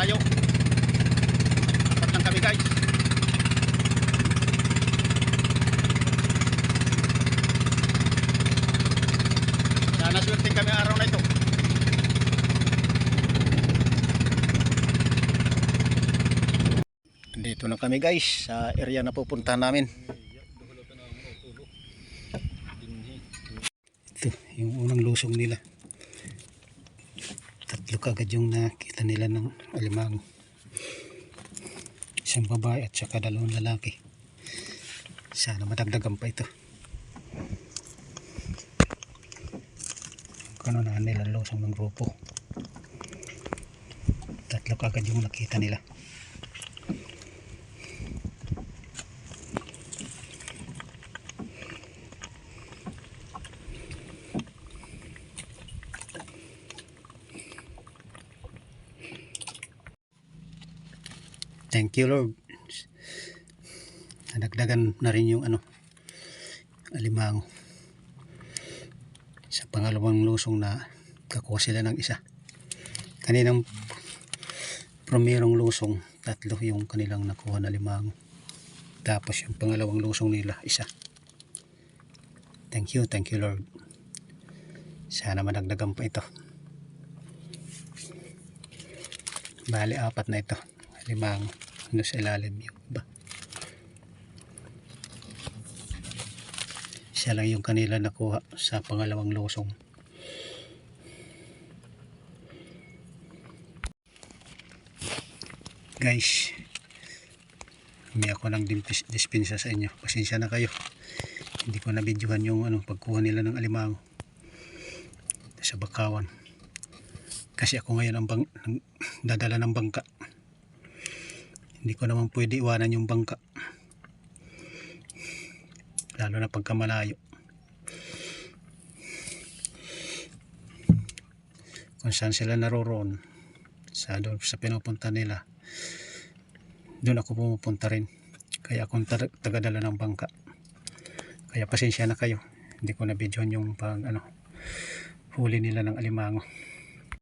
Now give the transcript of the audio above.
malayo. Apat lang kami guys. Sana swerte kami araw na ito. Dito na kami guys sa area na pupuntahan namin. Ito yung unang lusong nila. Tatlo kagad yung nakita nila ng alimango. Isang babae at saka dalawang lalaki. Sana madagdagan pa ito. Kanunahan nila lusong ng grupo. Tatlo kagad yung nakita nila. Thank you Lord. Nadagdagan na rin yung alimango. Sa pangalawang lusong na kakuha sila ng isa. Kaninang primerong lusong, tatlo yung kanilang nakuha na alimango. Tapos yung pangalawang lusong nila, isa. Thank you Lord. Sana madagdagan pa ito. Bali apat na ito. Alimango. Sa ilalim yung iba. Siya lang yung kanila nakuha sa pangalawang lusong. Guys, may ako ng dispensa sa inyo. Pasensya na kayo. Hindi ko na videohan yung pagkuha nila ng alimango sa Bakawan. Kasi ako ngayon ang dadala ng bangka. Hindi ko naman pwede iwanan yung bangka. Lalo na pagka malayo. Kung saan sila naroroon, sa pinupunta nila, doon ako pumupunta rin. Kaya akong tagadala ng bangka. Kaya pasensya na kayo. Hindi ko na videohan yung huli nila ng alimango.